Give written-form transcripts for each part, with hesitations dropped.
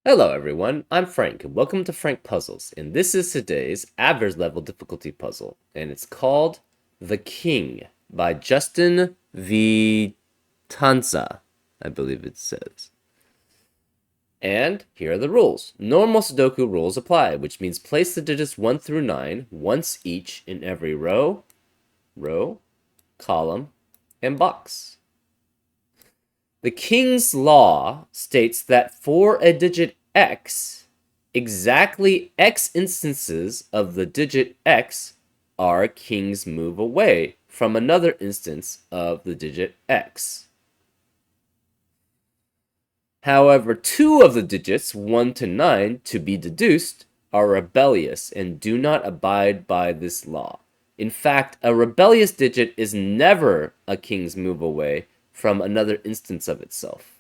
Hello everyone, I'm Frank, and welcome to Frank Puzzles, and this is today's average level difficulty puzzle, and it's called The King by Justin V. Tanza, I believe it says. And here are the rules. Normal Sudoku rules apply, which means place the digits 1 through 9 once each in every row, column, and box. The King's Law states that for a digit x, exactly x instances of the digit x are king's move away from another instance of the digit x. However, two of the digits, 1 to 9, to be deduced, are rebellious and do not abide by this law. In fact, a rebellious digit is never a king's move away from another instance of itself.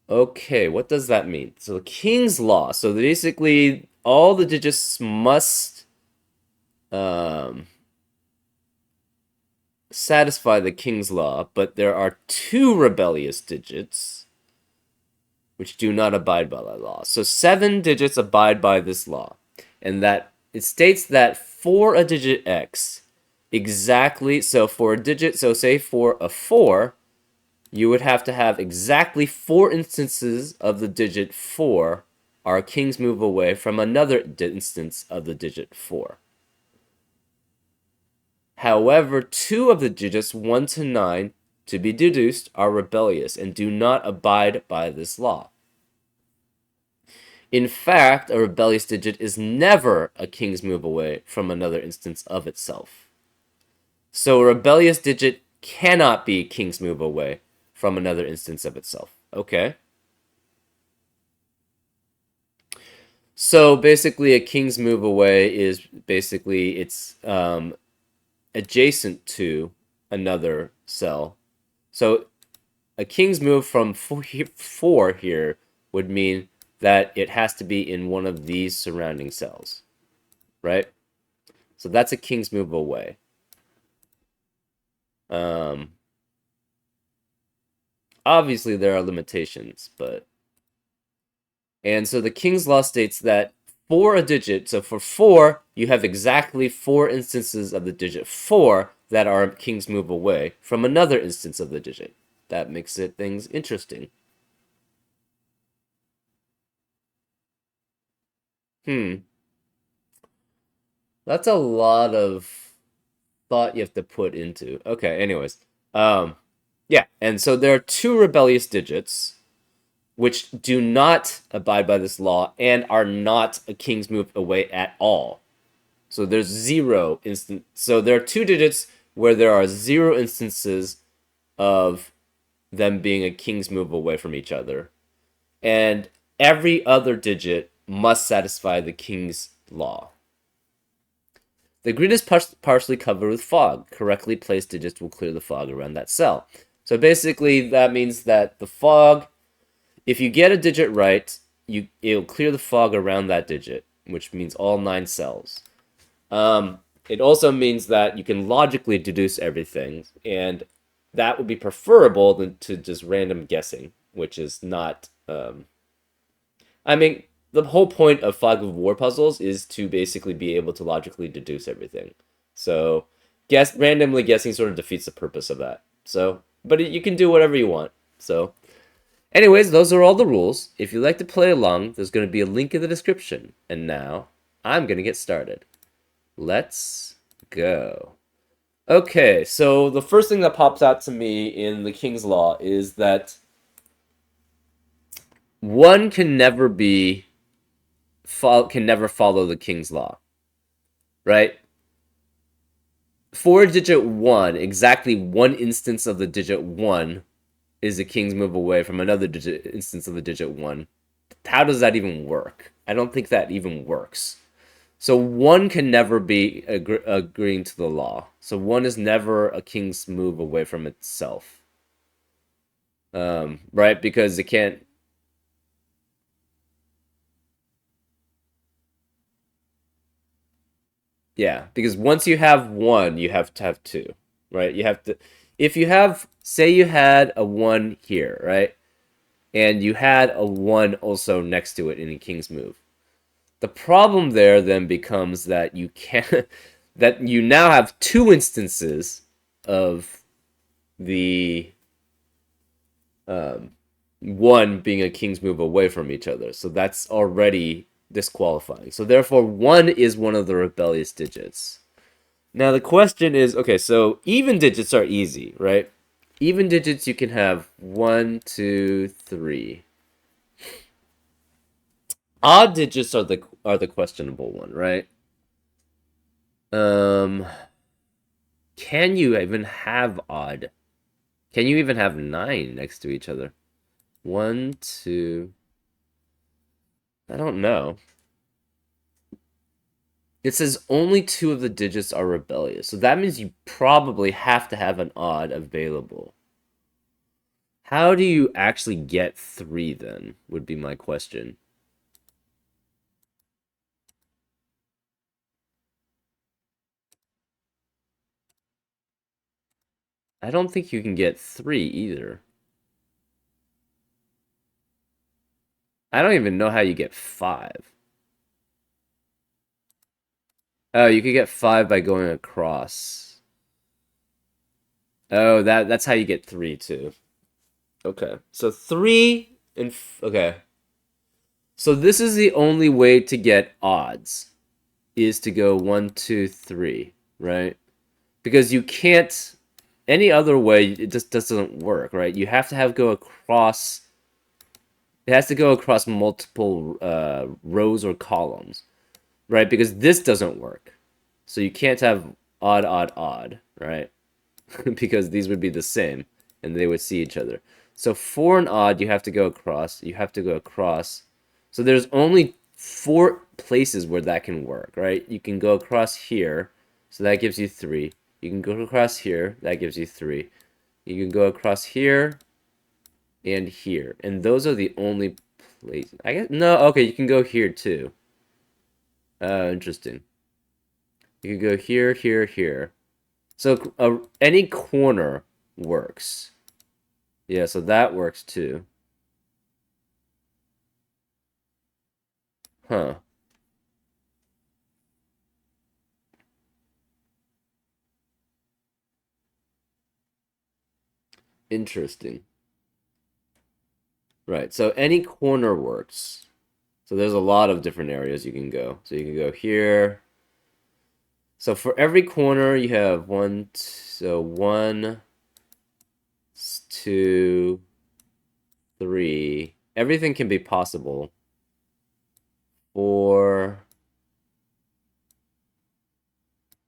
Okay, what does that mean? So King's Law. So basically, all the digits must satisfy the King's Law, but there are two rebellious digits which do not abide by that law. So 7 digits abide by this law, and that it states that for a digit x, exactly, so for a digit, so say for a 4, you would have to have exactly 4 instances of the digit 4 are king's move away from another instance of the digit 4. However, 2 of the digits 1 to 9 to be deduced are rebellious and do not abide by this law. In fact, a rebellious digit is never a king's move away from another instance of itself. So a rebellious digit cannot be king's move away from another instance of itself. Okay. So basically, a king's move away is basically it's adjacent to another cell. So a king's move from 4 here would mean that it has to be in one of these surrounding cells, right? So that's a king's move away. Obviously, there are limitations, but... And so the King's Law states that for a digit, so for 4, you have exactly 4 instances of the digit 4 that are king's move away from another instance of the digit. That makes things interesting. That's a lot of thought you have to put into. Okay, anyways. Yeah, and so there are 2 rebellious digits which do not abide by this law and are not a king's move away at all. So there's 0 instant. So there are 2 digits where there are 0 instances of them being a king's move away from each other. And every other digit must satisfy the king's law. The grid is partially covered with fog. Correctly placed digits will clear the fog around that cell. So basically, that means that the fog, if you get a digit right, it'll clear the fog around that digit, which means all 9 cells. It also means that you can logically deduce everything, and that would be preferable than to just random guessing, which is not... I mean, the whole point of fog of war puzzles is to basically be able to logically deduce everything. So, randomly guessing sort of defeats the purpose of that. So, but you can do whatever you want. So, anyways, those are all the rules. If you'd like to play along, there's going to be a link in the description. And now, I'm going to get started. Let's go. Okay, so the first thing that pops out to me in the King's Law is that 1 can never follow the King's Law, right? For digit 1, exactly 1 instance of the digit 1 is a king's move away from another instance of the digit 1. How does that even work? I don't think that even works. So 1 can never be agreeing to the law. So 1 is never a king's move away from itself. Right? Because it can't... Yeah, because once you have 1, you have to have 2, right? You have to... If you have... Say you had a 1 here, right? and you had a 1 also next to it in a king's move. The problem there then becomes that you can't that you now have two instances of the um, one being a king's move away from each other. So that's already disqualifying. So therefore, 1 is one of the rebellious digits. Now the question is, okay, so even digits are easy, right? Even digits you can have 1, 2, 3. Odd digits are the questionable one, right? Um, can you even have odd? Can you even have 9 next to each other? 1, 2. I don't know. It says only 2 of the digits are rebellious. So that means you probably have to have an odd available. How do you actually get 3 then? Would be my question. I don't think you can get 3 either. I don't even know how you get 5. Oh, you could get 5 by going across. Oh, that's how you get 3 too. Okay. So 3 and okay. So this is the only way to get odds is to go 1, 2, 3, right? Because you can't any other way it just doesn't work, right? You have to have go across it has to go across multiple rows or columns, right? Because this doesn't work. So you can't have odd, odd, odd, right? Because these would be the same and they would see each other. So for an odd, you have to go across. You have to go across. So there's only 4 places where that can work, right? You can go across here, so that gives you 3. You can go across here, that gives you 3. You can go across here and here, and those are the only places. I guess no. Okay, you can go here too. Interesting. You can go here, here, here. So any corner works. Yeah, so that works too. Huh. Interesting. Right. So any corner works. So there's a lot of different areas you can go. So you can go here. So for every corner you have so 1, 2, 3. Everything can be possible. 4.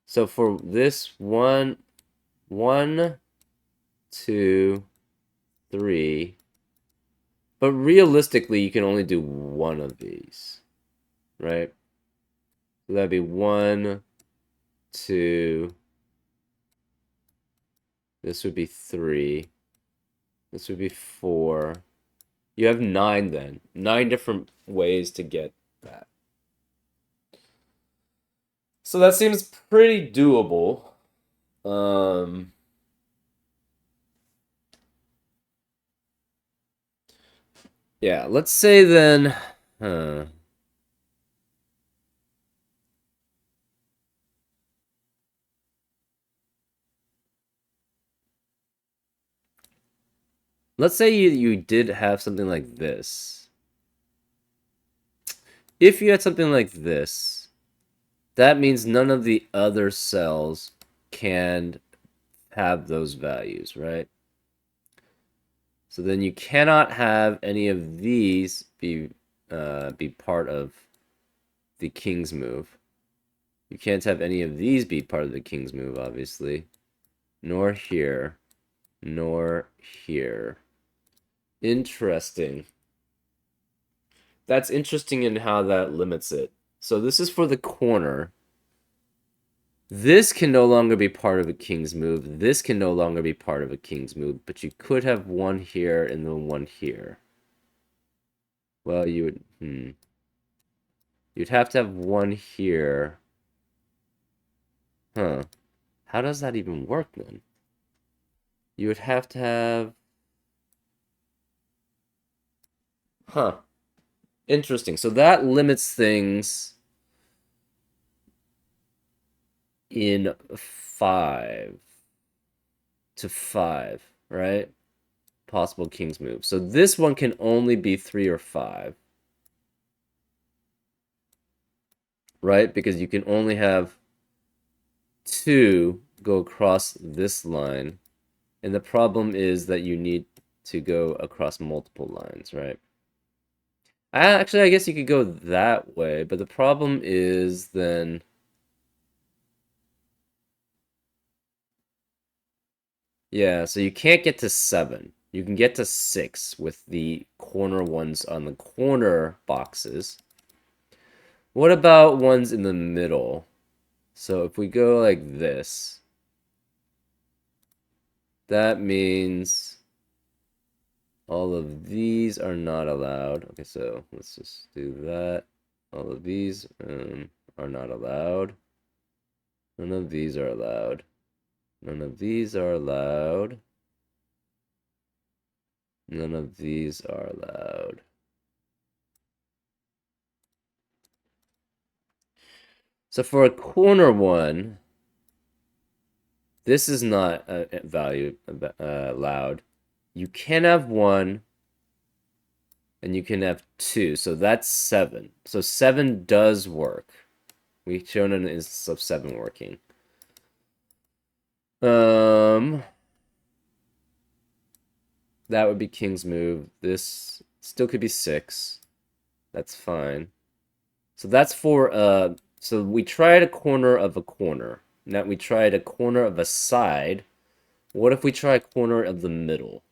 So for this 1, 1, 2, 3. But realistically, you can only do one of these, right? So that'd be 1, 2. This would be 3. This would be 4. You have 9 then. 9 different ways to get that. So that seems pretty doable. Um, yeah, let's say then, huh. Let's say you did have something like this. If you had something like this, that means none of the other cells can have those values, right? So then you cannot have any of these be part of the king's move. You can't have any of these be part of the king's move, obviously. Nor here. Nor here. Interesting. That's interesting in how that limits it. So this is for the corner. This can no longer be part of a king's move. This can no longer be part of a king's move. But you could have one here and then one here. Well, you would... You'd have to have one here. Huh. How does that even work then? You would have to have... Huh. Interesting. So that limits things in 5 to 5, right? Possible king's move. So this one can only be 3 or 5, right? Because you can only have 2 go across this line. And the problem is that you need to go across multiple lines, right? Actually, I guess you could go that way, but the problem is then... Yeah, so you can't get to 7. You can get to 6 with the corner ones on the corner boxes. What about ones in the middle? So if we go like this, that means all of these are not allowed. Okay, so let's just do that. All of these are not allowed. None of these are allowed. None of these are allowed. None of these are allowed. So for a corner one, this is not a value allowed. You can have 1, and you can have 2. So that's 7. So 7 does work. We've shown an instance of 7 working. That would be king's move. This still could be 6. That's fine. So that's for so we tried a corner of a corner. Now we tried a corner of a side. What if we try a corner of the middle?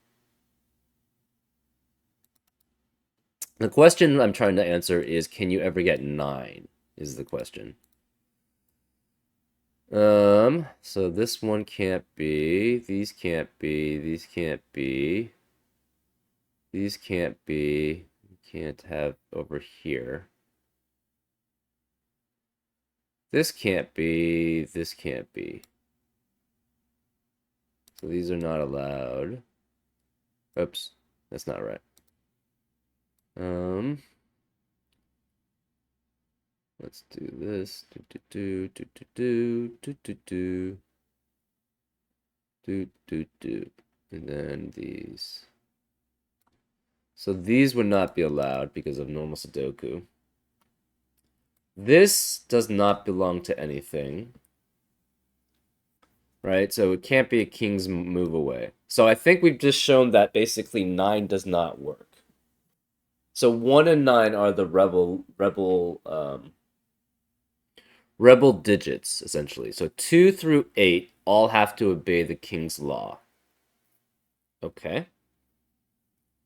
The question I'm trying to answer is, can you ever get 9? Is the question. So this one can't be, these can't be, these can't be, these can't be, can't have over here. This can't be, this can't be. So these are not allowed. Oops, that's not right. Let's do this. And then these. So these would not be allowed because of normal Sudoku. This does not belong to anything. Right? So it can't be a king's move away. So I think we've just shown that basically 9 does not work. So 1 and 9 are the rebel digits, essentially. So 2 through 8 all have to obey the king's law. Okay.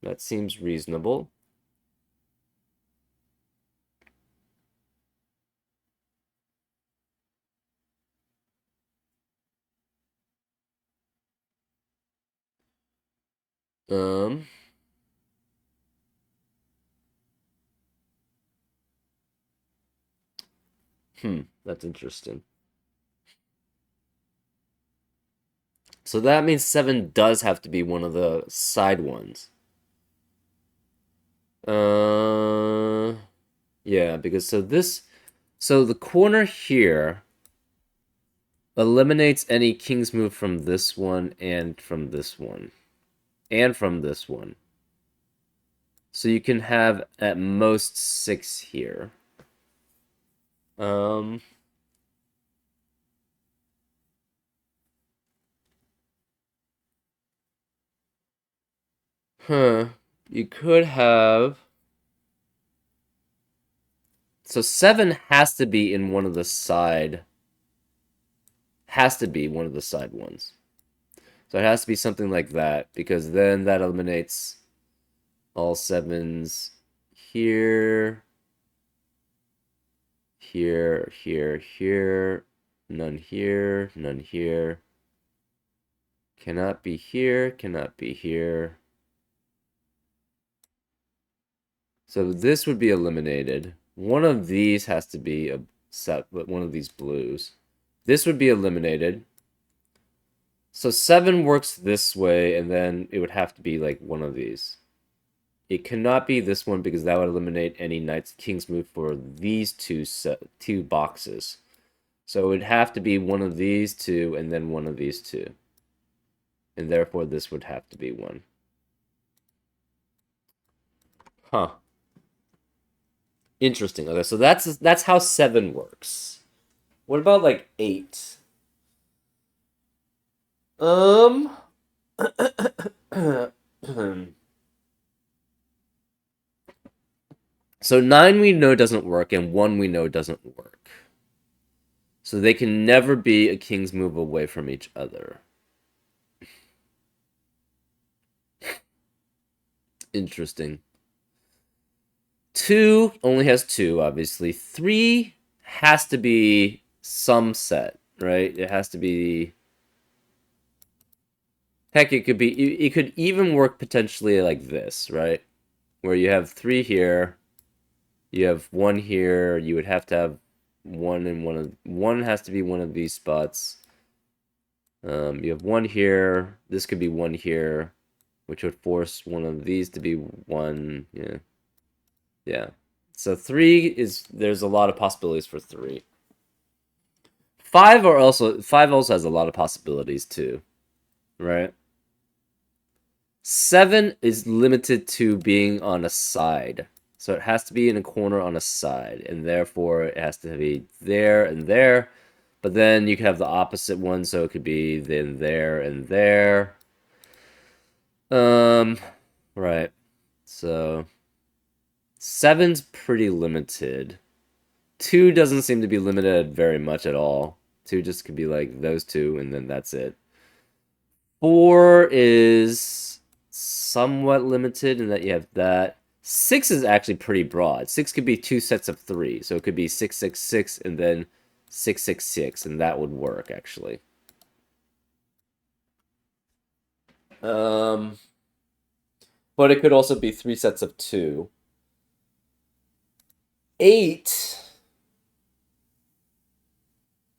That seems reasonable. Um, that's interesting. So that means 7 does have to be one of the side ones. Yeah, because so the corner here eliminates any king's move from this one and from this one and from this one. So you can have at most 6 here. You could have... So 7 has to be in one of the side... Has to be one of the side ones. So it has to be something like that, because then that eliminates all 7s here, here, here, here, none here, none here. Cannot be here, cannot be here. So this would be eliminated. One of these has to be a set, but one of these blues. This would be eliminated. So 7 works this way, and then it would have to be like one of these. It cannot be this one because that would eliminate any knights king's move for these two boxes. So it would have to be one of these two and then one of these two. And therefore this would have to be one. Huh. Interesting. Okay, so that's how 7 works. What about like 8? Um So 9 we know doesn't work and 1 we know doesn't work. So they can never be a king's move away from each other. Interesting. 2 only has 2, obviously. 3 has to be some set, right? It has to be... Heck, it could even work potentially like this, right? Where you have 3 here, you have 1 here, you would have to have 1 in one has to be one of these spots. You have 1 here, this could be 1 here, which would force one of these to be 1, yeah. Yeah. So 3 is, there's a lot of possibilities for 3. 5 also has a lot of possibilities too, right? 7 is limited to being on a side. So it has to be in a corner on a side, and therefore it has to be there and there. But then you could have the opposite one, so it could be then there and there. Right. So 7's pretty limited. 2 doesn't seem to be limited very much at all. 2 just could be like those two, and then that's it. 4 is somewhat limited in that you have that. 6 is actually pretty broad. 6 could be 2 sets of 3, so it could be 666 and then 666, and that would work actually. But it could also be 3 sets of 2. 8.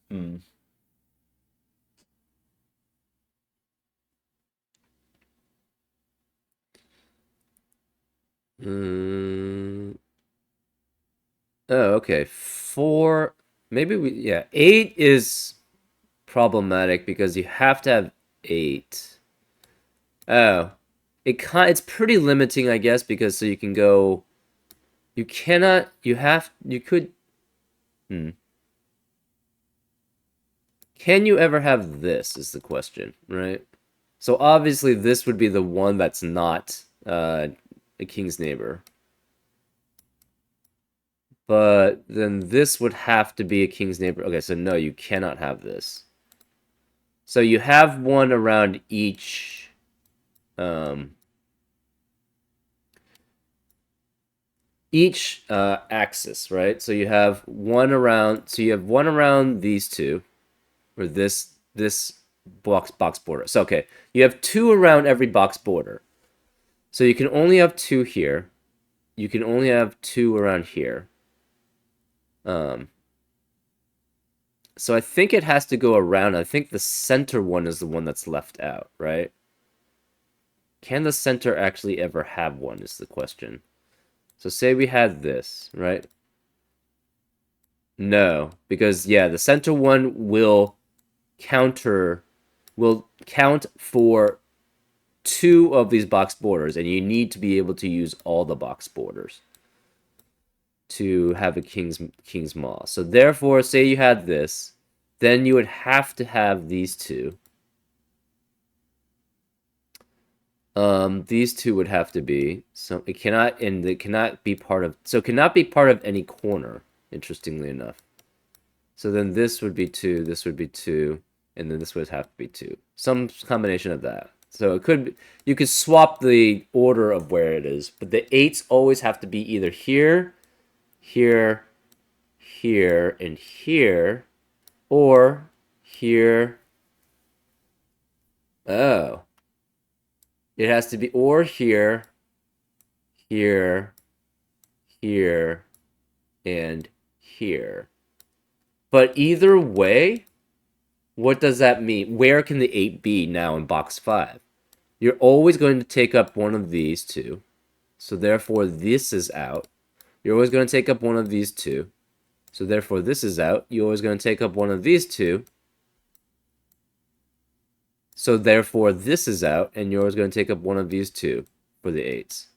Hmm. Oh, okay. 4. Maybe yeah. 8 is problematic because you have to have 8. Oh. It's pretty limiting, I guess, because so you can go. You cannot. You could. Can you ever have this? Is the question, right? So obviously, this would be the one that's not a king's neighbor. But then this would have to be a king's neighbor. Okay, so no, you cannot have this. So you have one around each axis, right? So you have one around these two, or this box border. So okay, you have 2 around every box border. So you can only have 2 here. You can only have 2 around here. So I think it has to go around. I think the center one is the one that's left out, right? Can the center actually ever have one is the question. So say we had this, right? No, because yeah, the center one will count for 2 of these box borders, and you need to be able to use all the box borders to have a king's maw. So therefore, say you had this, then you would have to have these 2. These 2 would have to be, so it cannot be part of, so it cannot be part of any corner, interestingly enough. So then this would be 2, this would be 2, and then this would have to be 2. Some combination of that. So you could swap the order of where it is, but the 8s always have to be either here, here, here, and here, or here. Oh. It has to be or here, here, here, and here. But either way, what does that mean? Where can the 8 be now in box 5? You're always going to take up one of these 2. So therefore, this is out. You're always going to take up one of these two. So therefore, this is out. You're always going to take up one of these two. So therefore, this is out, and you're always going to take up one of these two for the 8s.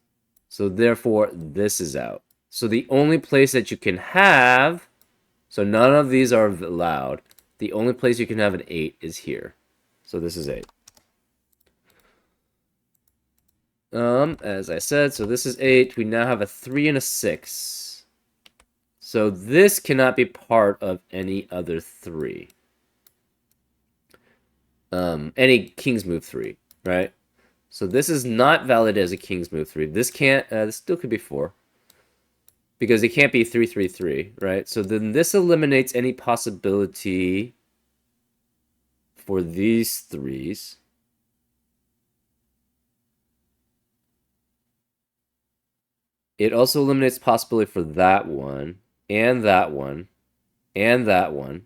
So therefore, this is out. So the only place that you can have, so none of these are allowed. The only place you can have an 8 is here. So this is 8. As I said, so this is 8. We now have a 3 and a 6. So this cannot be part of any other 3. Any king's move 3, right? So this is not valid as a king's move 3. This can't, this still could be 4. Because it can't be 3, 3, 3, right? So then this eliminates any possibility for these 3s. It also eliminates possibility for that one, and that one, and that one,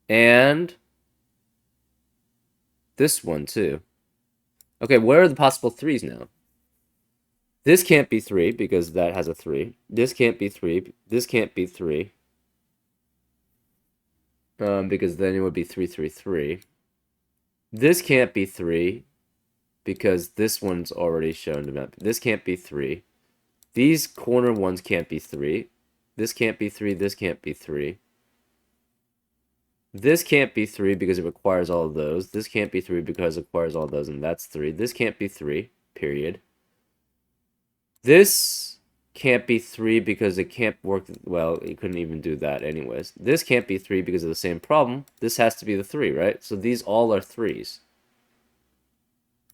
and this one too. Okay, where are the possible 3s now? This can't be 3 because that has a 3. This can't be 3. This can't be 3. Because then it would be 3, 3, 3. This can't be 3 because this one's already shown to map. This can't be 3. These corner ones can't be 3. This can't be 3. This can't be 3. This can't be 3 because it requires all of those. This can't be 3 because it requires all of those, and that's 3. This can't be 3, period. This can't be 3 because it can't work. Well, you couldn't even do that anyways. This can't be 3 because of the same problem. This has to be the 3, right? So these all are 3s.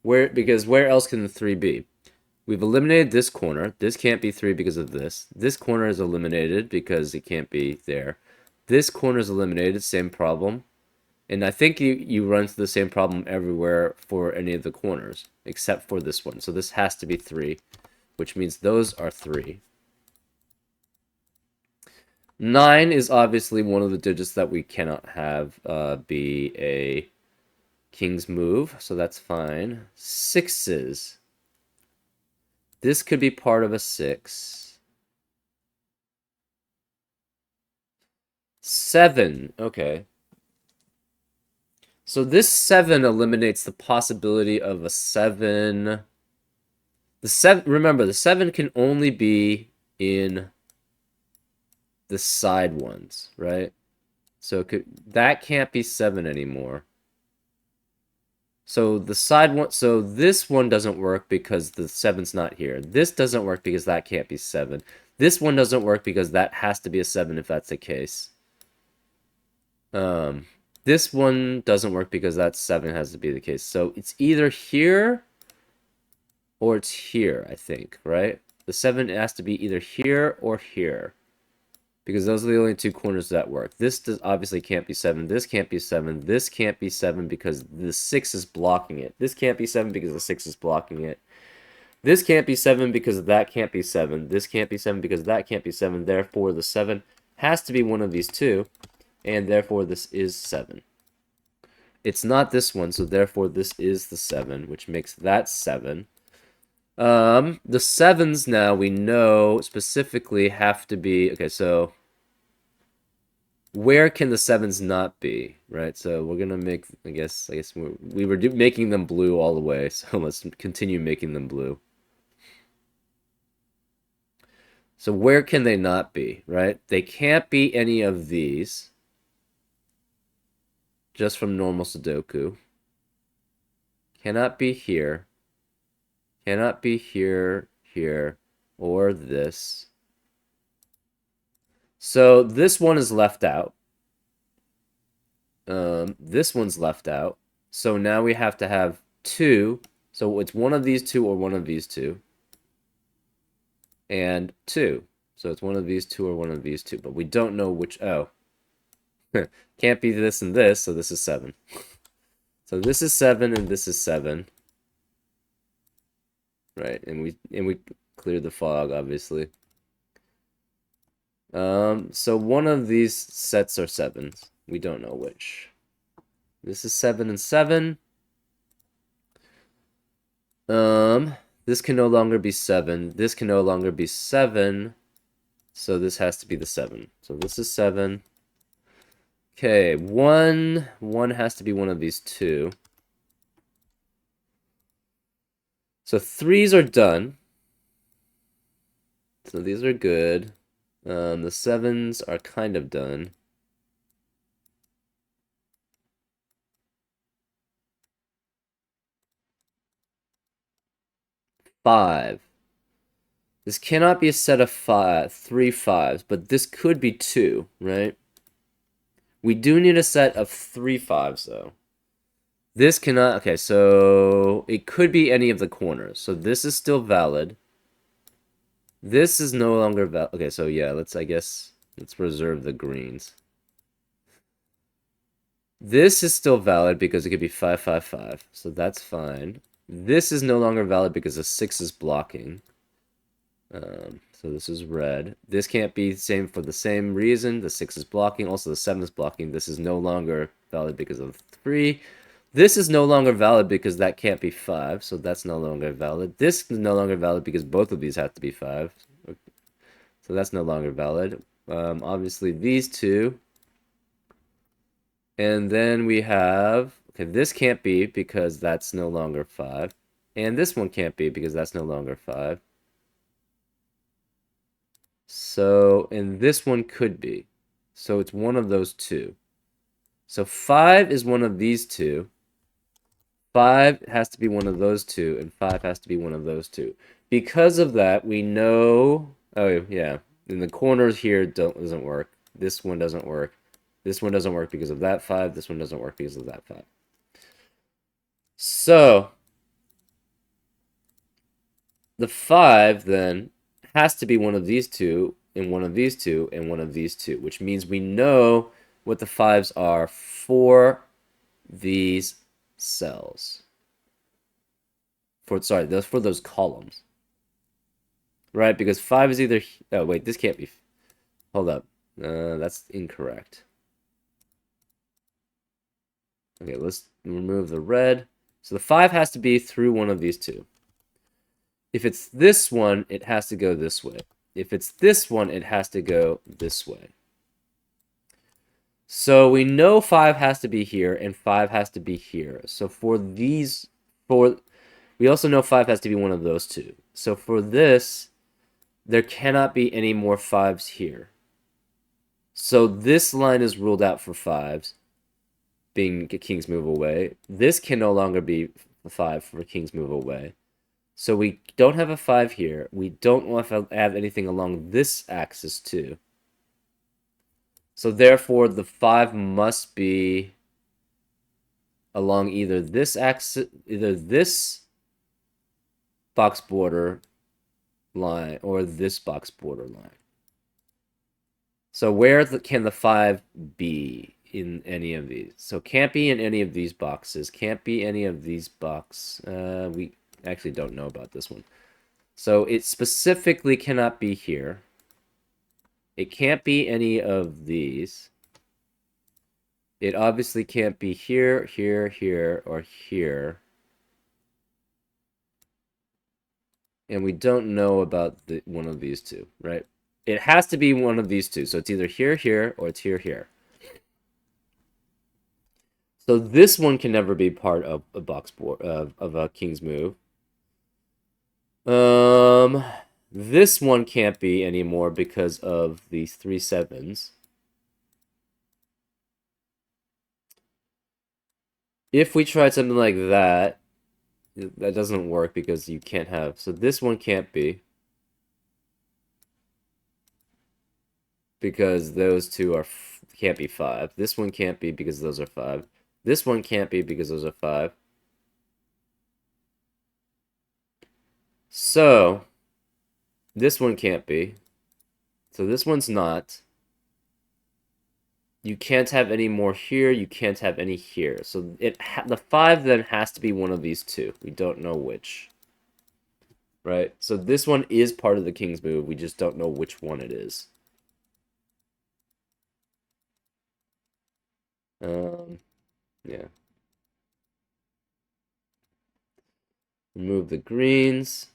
Because where else can the 3 be? We've eliminated this corner. This can't be 3 because of this. This corner is eliminated because it can't be there. This corner is eliminated, same problem. And I think you run into the same problem everywhere for any of the corners, except for this one. So this has to be 3, which means those are 3. 9 is obviously one of the digits that we cannot have be a king's move, so that's fine. 6s. This could be part of a 6. 7, okay. So this 7 eliminates the possibility of a 7. Remember, the 7 can only be in the side ones, right? So that can't be 7 anymore. So the side one, so this one doesn't work because the 7's not here. This doesn't work because that can't be 7. This one doesn't work because that has to be a 7 if that's the case. This one doesn't work because that 7 has to be the case. So it's either here or it's here, I think, right? The 7 has to be either here or here. Because those are the only two corners that work. This obviously can't be 7. This can't be 7. This can't be 7 because the 6 is blocking it. This can't be 7 because the 6 is blocking it. This can't be 7 because that can't be 7. This can't be 7 because that can't be 7. Therefore, the 7 has to be one of these two. And therefore, this is 7. It's not this one, so therefore this is the 7, which makes that 7. The 7s now we know specifically have to be... Okay, so... Where can the 7s not be, right? So we're going to make... I guess we were making them blue all the way, so let's continue making them blue. So where can they not be, right? They can't be any of these. Just from normal Sudoku. Cannot be here. Cannot be here, here, or this. So this one is left out. This one's left out. So now we have to have 2. So it's one of these 2 or one of these 2. And 2. So it's one of these 2 or one of these 2. But we don't know which... Oh. Can't be this and this, so this is 7. So this is 7 and this is 7. Right, and we cleared the fog, obviously. So one of these sets are 7s. We don't know which. This is 7 and 7. This can no longer be 7. This can no longer be 7. So this has to be the 7. So this is 7. Okay, 1. 1 has to be one of these two. So 3s are done. So these are good. The 7s are kind of done. Five. This cannot be a set of 3 5s, but this could be 2, right? We do need a set of 3 5s, though. This cannot... Okay, so it could be any of the corners. So this is still valid. This is no longer valid. Okay, so yeah, let's reserve the greens. This is still valid because it could be 5 5 5. So that's fine. This is no longer valid because the 6 is blocking. So this is red. This can't be the same for the same reason. The 6 is blocking. Also, the 7 is blocking. This is no longer valid because of 3. This is no longer valid because that can't be 5. So that's no longer valid. This is no longer valid because both of these have to be 5. So that's no longer valid. Obviously, these two. And then we have... Okay, this can't be because that's no longer 5. And this one can't be because that's no longer 5. So, and this one could be. So it's one of those two. So 5 is one of these two. 5 has to be one of those two, and 5 has to be one of those two. Because of that, we know... Oh, yeah. In the corners here doesn't work. This one doesn't work. This one doesn't work because of that 5. This one doesn't work because of that 5. So, the 5, then, has to be one of these two, and one of these two, and one of these two, which means we know what the 5s are for these cells. For those columns. Right, because 5 is either... Oh, wait, this can't be... Hold up. That's incorrect. Okay, let's remove the red. So the 5 has to be through one of these two. If it's this one, it has to go this way. If it's this one, it has to go this way. So we know 5 has to be here, and 5 has to be here. So for these... We also know 5 has to be one of those two. So for this, there cannot be any more 5s here. So this line is ruled out for 5s, being king's move away. This can no longer be 5 for king's move away. So we don't have a 5 here. We don't want to have anything along this axis too. So therefore, the 5 must be along either this axis, either this box border line or this box border line. So where can the 5 be in any of these? So can't be in any of these boxes. Can't be any of these boxes. We actually don't know about this one. So it specifically cannot be here. It can't be any of these. It obviously can't be here, here, here, or here. And we don't know about one of these two, right? It has to be one of these two. So it's either here, here, or it's here, here. So this one can never be part of a box board of a king's move. This one can't be anymore because of these 3 7s. If we tried something like that, that doesn't work because you can't have. So this one can't be. Because those two can't be 5. This one can't be because those are 5. This one can't be because those are 5. So, this one can't be. So this one's not. You can't have any more here. You can't have any here. So the 5 then has to be one of these two. We don't know which. Right? So this one is part of the king's move. We just don't know which one it is. Yeah. Remove the greens.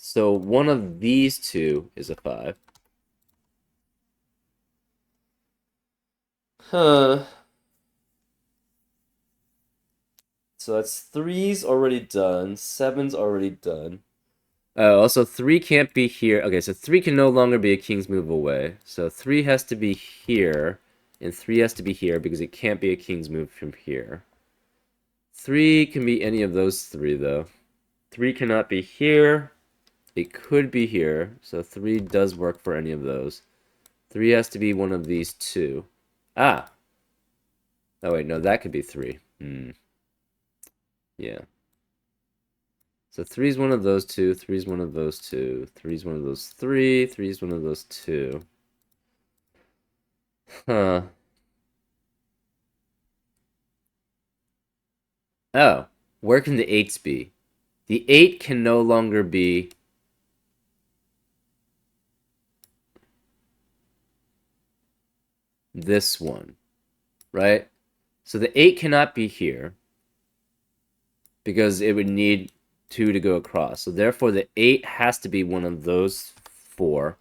So one of these two is a 5. Huh. So that's 3's already done. 7's already done. Also, 3 can't be here. Okay, so 3 can no longer be a king's move away. So 3 has to be here, and 3 has to be here because it can't be a king's move from here. 3 can be any of those 3, though. 3 cannot be here. It could be here, so 3 does work for any of those. 3 has to be one of these two. Ah! Oh, wait, no, that could be 3. Yeah. So 3 is one of those two, 3 is one of those two, 3 is one of those 3, 3 is one of those 2. Huh. Oh, where can the 8s be? The 8 can no longer be this one, right? So the 8 cannot be here because it would need 2 to go across. So therefore the 8 has to be one of those 4.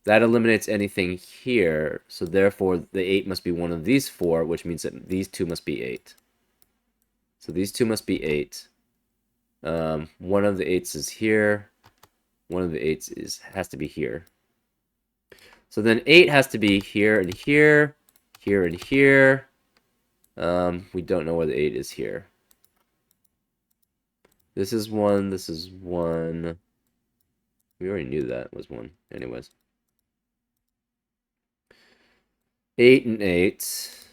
That eliminates anything here, so therefore the 8 must be one of these 4, which means that these 2 must be 8. So these 2 must be 8. One of the 8s is here. One of the 8s has to be here. So then 8 has to be here and here, here and here. We don't know where the 8 is here. This is 1, this is 1. We already knew that was 1. Anyways. 8 and 8.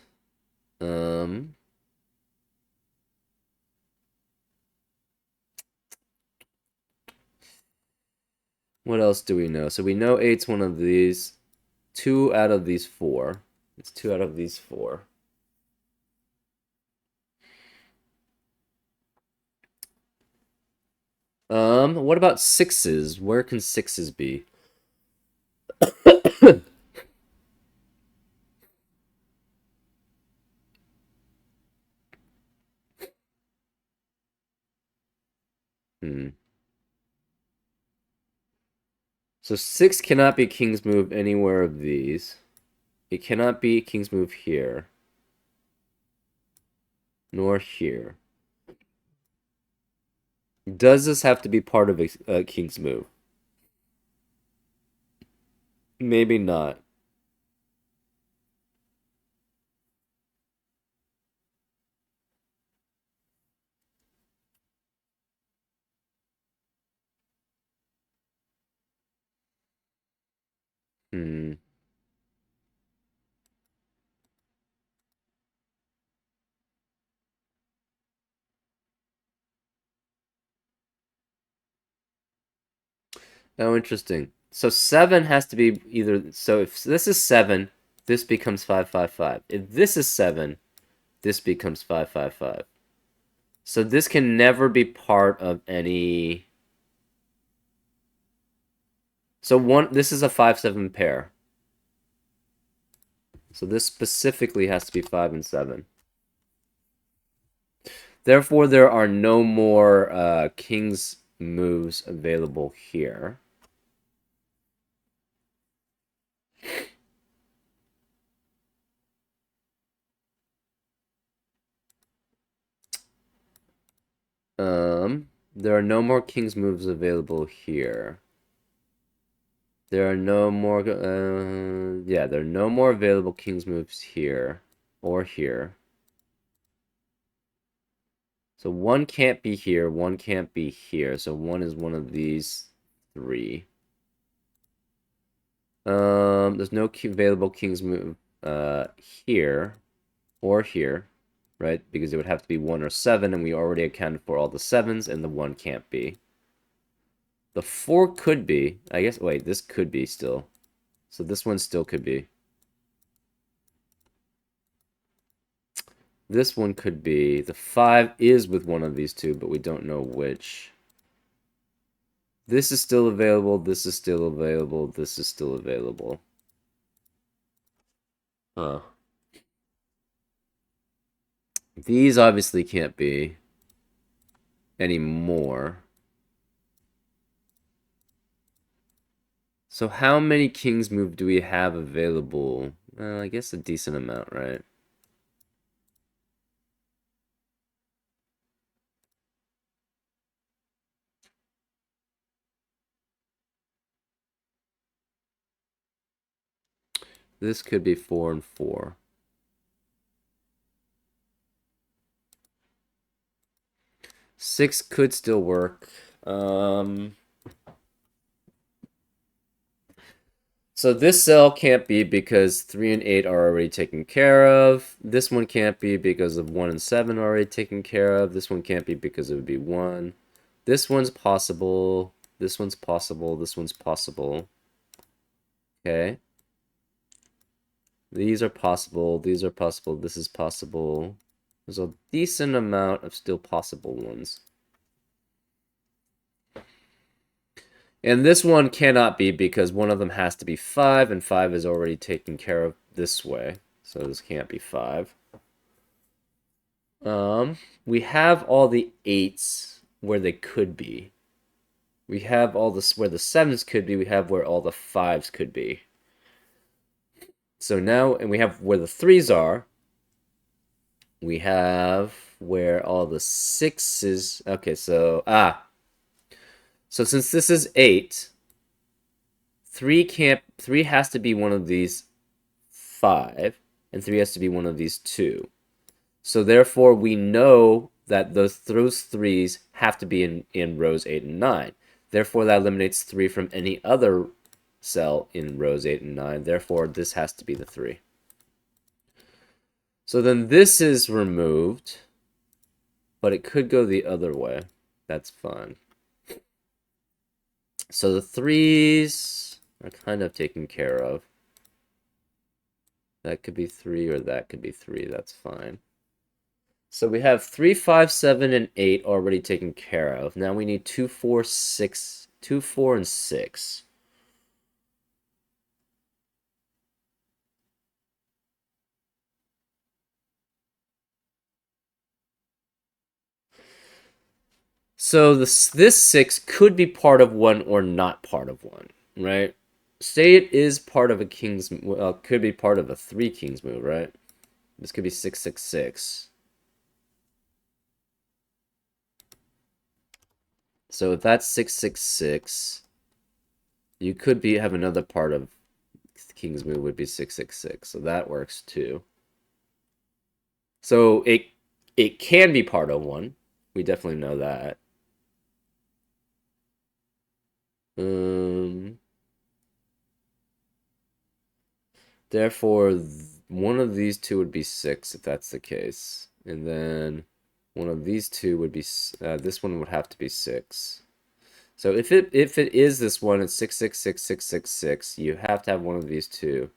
What else do we know? So we know 8's one of these. 2 out of these 4. It's 2 out of these 4. What about 6's? Where can 6's be? Hmm. So 6 cannot be king's move anywhere of these. It cannot be king's move here. Nor here. Does this have to be part of a king's move? Maybe not. Hmm. Oh, interesting. So 7 has to be either... So if this is 7, this becomes 555. If this is 7, this becomes 555. So this can never be part of any... So this is a 5-7 pair. So this specifically has to be 5 and 7. Therefore, there are no more king's moves available here. There are no more king's moves available here. There are no more, yeah, there are no more available king's moves here or here. So one can't be here, one can't be here. So one is one of these 3. There's no available king's move here or here, right? Because it would have to be 1 or 7, and we already accounted for all the 7s, and the 1 can't be. The 4 could be. I guess, wait, this could be still. So this one still could be. This one could be. The 5 is with one of these two, but we don't know which. This is still available, this is still available, this is still available. Huh. These obviously can't be anymore. So how many king's move do we have available? I guess a decent amount, right? This could be 4 and 4. Six could still work. So this cell can't be because 3 and 8 are already taken care of. This one can't be because of 1 and 7 are already taken care of. This one can't be because it would be 1. This one's possible. This one's possible. This one's possible. Okay. These are possible. These are possible. This is possible. There's a decent amount of still possible ones. And this one cannot be because one of them has to be 5, and 5 is already taken care of this way. So this can't be 5. We have all the 8s where they could be. We have all this where the 7s could be. We have where all the 5s could be. So now, and we have where the 3s are. We have where all the 6s. Okay, so so since this is 8, 3 has to be one of these 5, and 3 has to be one of these 2. So therefore, we know that those 3s have to be in rows 8 and 9. Therefore, that eliminates 3 from any other cell in rows 8 and 9. Therefore, this has to be the 3. So then this is removed, but it could go the other way. That's fine. So the 3s are kind of taken care of. That could be 3 or that could be 3. That's fine. So we have 3, 5, 7, and 8 already taken care of. Now we need 2, 4, 6. 2, 4, and 6. So this 6 could be part of 1 or not part of 1, right? Say it is part of a king's, well, could be part of a 3 king's move, right? This could be 6, 6, 6. So if that's 6, 6, 6, you could have another part of king's move would be 6, 6, 6. So that works too. So it can be part of 1. We definitely know that. Therefore, one of these 2 would be 6 if that's the case. And then one of these 2 would be, this one would have to be 6. So if it is this one, it's 6, 6, 6, 6, 6, 6. You have to have one of these 2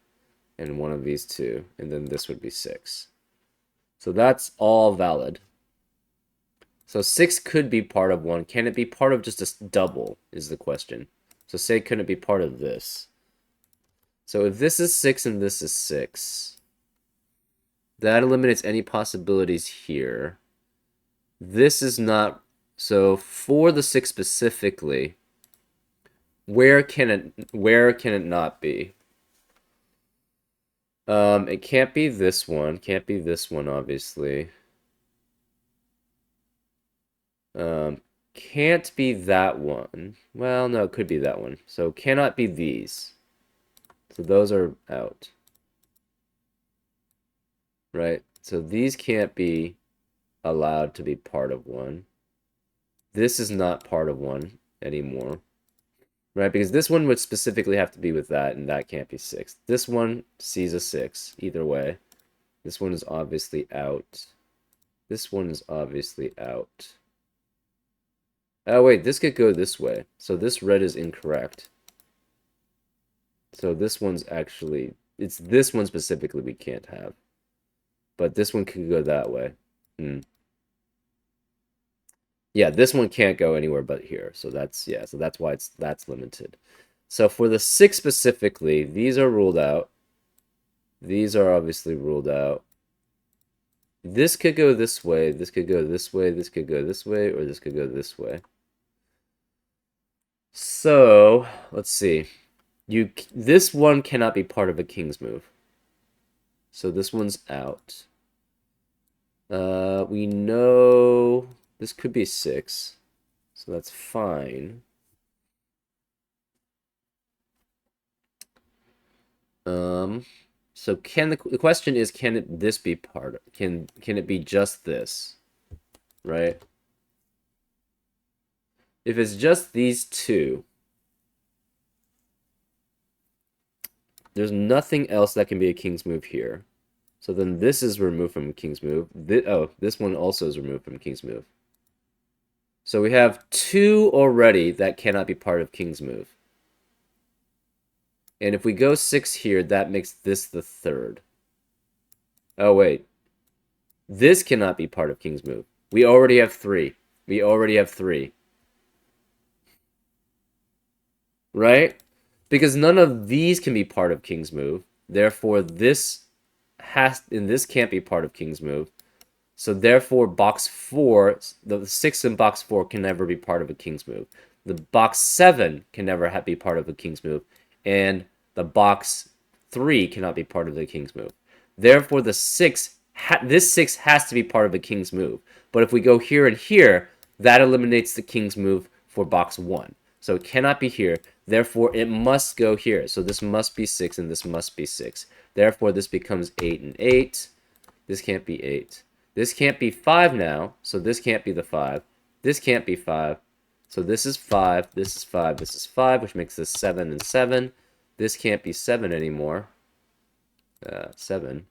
and one of these 2. And then this would be 6. So that's all valid. So 6 could be part of 1. Can it be part of just a double is the question. So say, couldn't it be part of this? So if this is 6 and this is 6, that eliminates any possibilities here. This is not... So for the 6 specifically, where can it not be? It can't be this one. Can't be this one, obviously. Can't be that one. Well, no, it could be that one. So cannot be these. So those are out. Right? So these can't be allowed to be part of 1. This is not part of 1 anymore. Right? Because this one would specifically have to be with that, and that can't be 6. This one sees a 6, either way. This one is obviously out. This one is obviously out. Oh, wait, this could go this way. So this red is incorrect. So this one's actually... It's this one specifically we can't have. But this one could go that way. Yeah, this one can't go anywhere but here. So that's, yeah, so that's why that's limited. So for the 6 specifically, these are ruled out. These are obviously ruled out. This could go this way, this could go this way, this could go this way, or this could go this way. So, let's see. This one cannot be part of a king's move. So this one's out. We know this could be 6. So that's fine. So the question is, this be part of, can it be just this, right? If it's just these two, there's nothing else that can be a king's move here. So then this is removed from king's move. This one also is removed from king's move. So we have 2 already that cannot be part of king's move. And if we go 6 here, that makes this the 3rd. Oh, wait. This cannot be part of king's move. We already have 3. We already have 3. Right? Because none of these can be part of king's move. Therefore, this can't be part of king's move. So therefore, box 4, the 6 in box 4 can never be part of a king's move. The box 7 can never be part of a king's move. And the box 3 cannot be part of the king's move. Therefore, this 6 has to be part of a king's move. But if we go here and here, that eliminates the king's move for box 1. So it cannot be here. Therefore, it must go here. So this must be 6 and this must be 6. Therefore, this becomes 8 and 8. This can't be 8. This can't be 5 now, so this can't be the 5. This can't be 5. So this is 5, this is 5, this is 5, which makes this 7 and 7. This can't be 7 anymore. 7.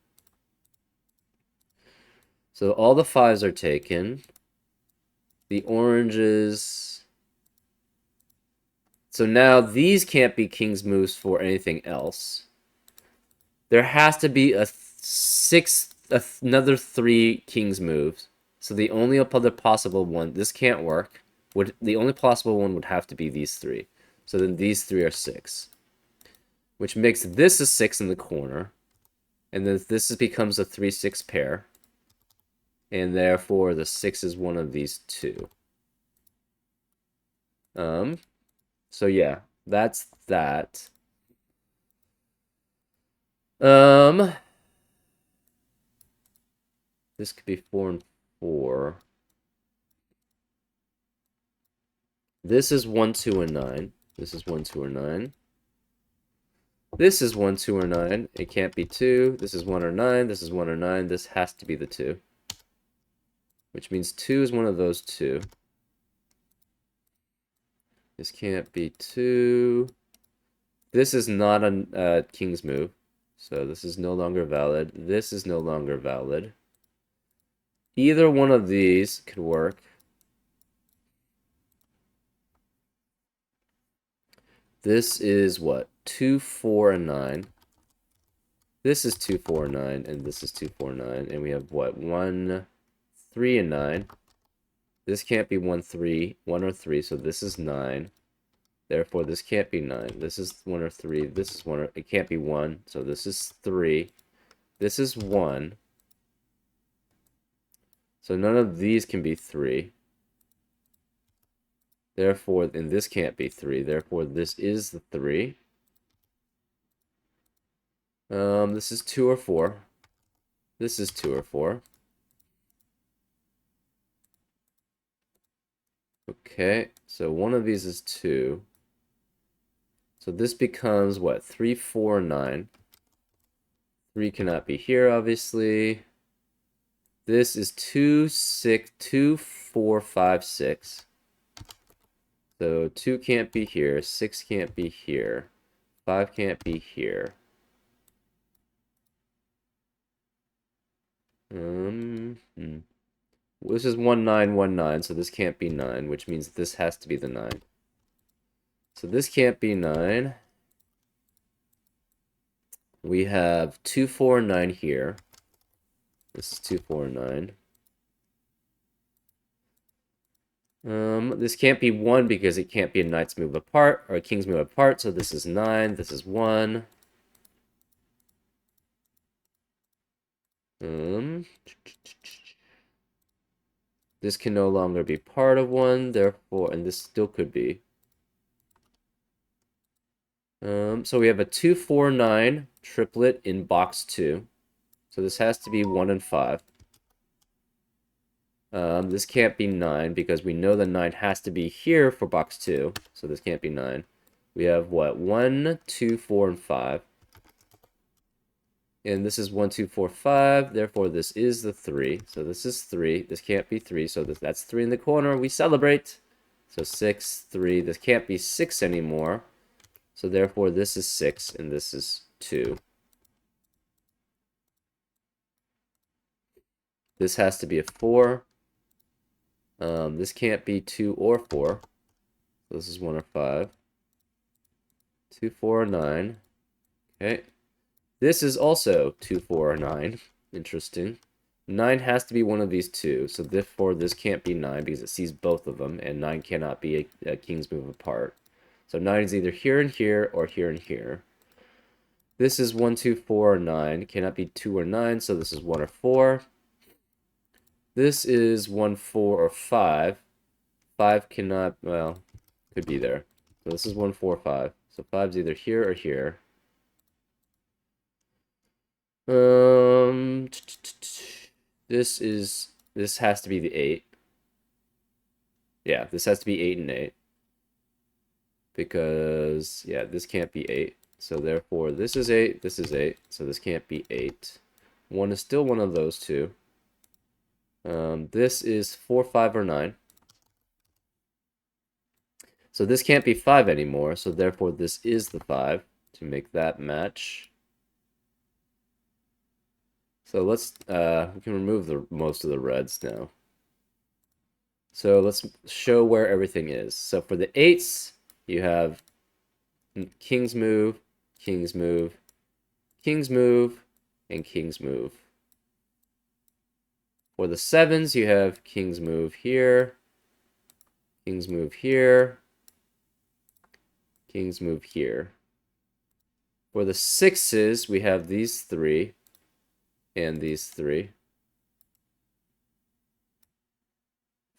So all the 5s are taken. The oranges... So now these can't be king's moves for anything else. There has to be another 3 king's moves. So the only other possible one, this can't work. The only possible one would have to be these 3. So then these 3 are 6. Which makes this a 6 in the corner. And then this becomes a 3-6 pair. And therefore the 6 is one of these 2. So yeah, that's that. This could be 4 and 4. This is 1, 2, and 9. This is 1, 2, or 9. This is 1, 2, or 9. It can't be 2. This is 1 or 9. This is 1 or 9. This has to be the 2. Which means 2 is one of those 2. This can't be 2. This is not a king's move. So this is no longer valid. This is no longer valid. Either one of these could work. This is what? 2, 4, and 9. This is 2, 4, 9, and this is 2, 4, 9. And we have what? 1, 3, and 9. This can't be 1, 3, 1 or 3, so this is 9. Therefore, this can't be 9. This is 1 or 3. This is 1 or... It can't be 1, so this is 3. This is 1. So none of these can be 3. Therefore, and this can't be 3. Therefore, this is the 3. This is 2 or 4. This is 2 or 4. Okay, so one of these is 2. So this becomes what? 3, 4, 9. 3 cannot be here, obviously. This is 2, 6, 2, 4, 5, 6. So 2 can't be here, 6 can't be here, 5 can't be here. This is 1, 9, 1, 9, so this can't be 9, which means this has to be the 9. So this can't be 9. We have 2, 4, 9 here. This is 2, 4, 9. This can't be 1 because it can't be a knight's move apart, or a king's move apart, so this is 9, this is 1. This can no longer be part of 1, therefore, and this still could be. So we have a 2, 4, 9 triplet in box 2. So this has to be 1 and 5. This can't be 9 because we know the 9 has to be here for box 2. So this can't be 9. We have what? 1, 2, 4, and 5. And this is 1, 2, 4, 5. Therefore, this is the 3. So this is 3. This can't be 3. So that's 3 in the corner. We celebrate. So 6, 3. This can't be 6 anymore. So therefore, this is 6, and this is 2. This has to be a 4. This can't be 2 or 4. So this is 1 or 5. 2, 4, or 9. Okay. This is also 2, 4, or 9. Interesting. 9 has to be one of these two. So therefore, this can't be 9 because it sees both of them. And 9 cannot be a king's move apart. So 9 is either here and here or here and here. This is 1, 2, 4, or 9. It cannot be 2 or 9. So this is 1 or 4. This is 1, 4, or 5. 5 cannot, well, could be there. So this is 1, 4, 5. So 5 is either here or here. This has to be the 8. Yeah, this has to be 8 and 8. Because, yeah, this can't be 8. So therefore, this is 8, this is 8. So this can't be 8. 1 is still one of those two. This is 4, 5, or 9. So this can't be 5 anymore. So therefore, this is the 5 to make that match. So let's, we can remove most of the reds now. So let's show where everything is. So for the 8s, you have king's move, king's move, king's move, and king's move. For the 7s, you have king's move here, king's move here, king's move here. For the 6s, we have these 3 and these 3.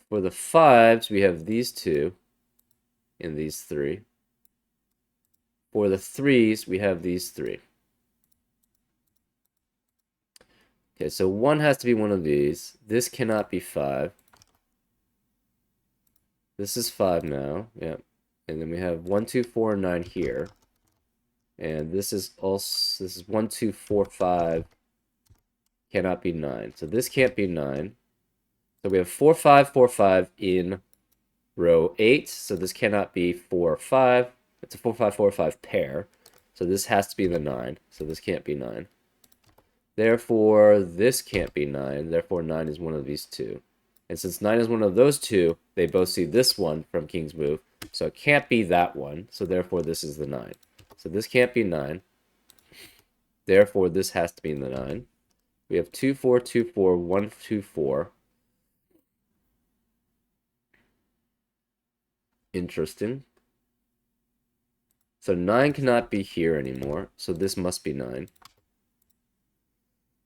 For the 5s, we have these 2 and these 3. For the 3s, we have these 3. Okay, so 1 has to be one of these. This cannot be 5. This is 5 now. Yep. And then we have 1, 2, 4, 9 here. And this is 1, 2, 4, 5. Cannot be 9. So this can't be 9. So we have 4, 5, 4, 5 in row 8. So this cannot be 4 or 5. It's a 4, 5, 4, 5 pair. So this has to be the 9. So this can't be 9. Therefore, this can't be 9. Therefore, 9 is one of these two. And since 9 is one of those two, they both see this one from king's move. So it can't be that one. So therefore, this is the 9. So this can't be 9. Therefore, this has to be in the 9. We have 2, 4, 2, 4, 1, 2, 4. Interesting. So 9 cannot be here anymore. So this must be 9.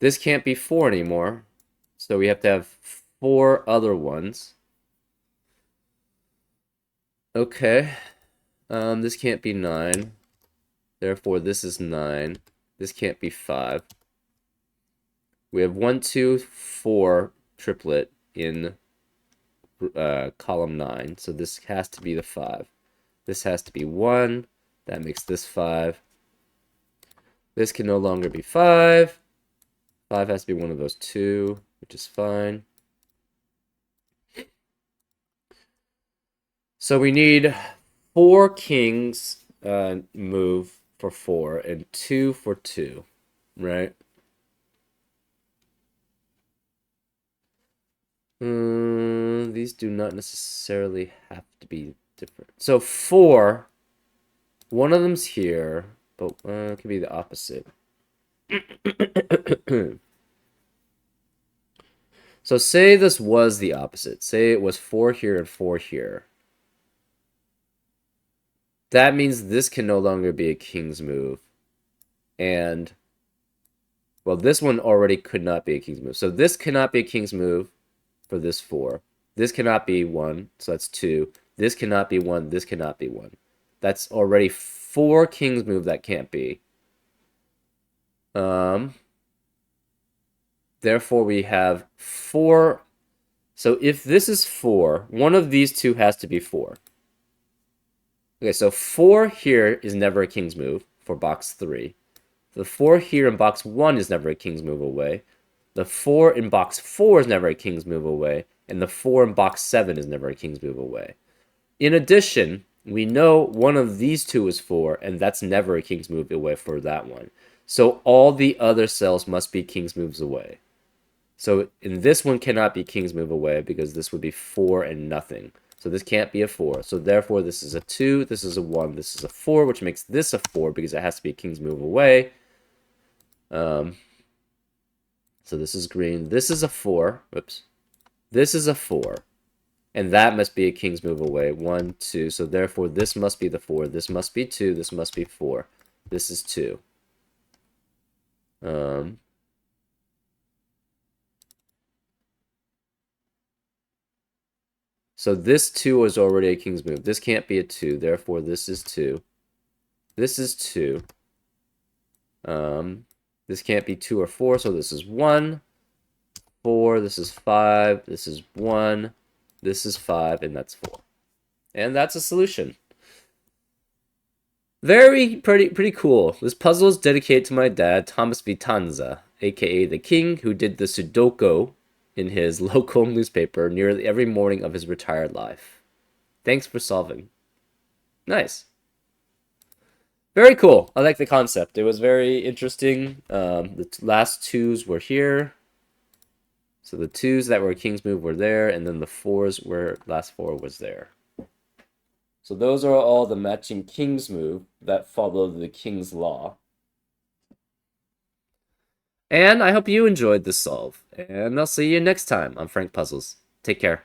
This can't be 4 anymore. So we have to have 4 other ones. Okay. This can't be 9. Therefore, this is 9. This can't be 5. We have 1, 2, 4 triplet in column 9. So this has to be the 5. This has to be 1. That makes this 5. This can no longer be 5. 5 has to be one of those two, which is fine. So we need 4 kings move for 4 and 2 for 2, right? These do not necessarily have to be different. So 4, one of them's here, but it could be the opposite. So say this was the opposite. Say it was 4 here and 4 here. That means this can no longer be a king's move. And, well, this one already could not be a king's move. So this cannot be a king's move for this 4. This cannot be 1, so that's 2. This cannot be 1. This cannot be 1. That's already 4 king's move that can't be. Therefore, we have 4. So if this is 4, one of these two has to be 4. Okay, so 4 here is never a king's move for box 3. The 4 here in box 1 is never a king's move away. The 4 in box 4 is never a king's move away. And the 4 in box 7 is never a king's move away. In addition, we know one of these two is 4, and that's never a king's move away for that one. So all the other cells must be king's moves away. So in this one cannot be king's move away because this would be 4 and nothing. So this can't be a 4. So therefore this is a 2, this is a 1, this is a 4, which makes this a 4 because it has to be a king's move away. So this is green. This is a 4. Whoops. This is a 4. And that must be a king's move away. 1, 2. So therefore this must be the 4. This must be 2. This must be 4. This is 2. So this 2 is already a king's move. This can't be a 2. Therefore this is 2. This is 2. This can't be 2 or 4. So this is 1. 4. This is 5. This is 1. This is 5. And that's 4. And that's a solution. Pretty cool. This puzzle is dedicated to my dad, Thomas Vitanza, aka the king who did the Sudoku in his local newspaper nearly every morning of his retired life. Thanks for solving. Nice. Very cool. I like the concept. It was very interesting. The last 2s were here. So the 2s that were king's move were there, and then the 4s were, last 4 was there. So those are all the matching king's move that follow the king's law. And I hope you enjoyed this solve. And I'll see you next time on Frank Puzzles. Take care.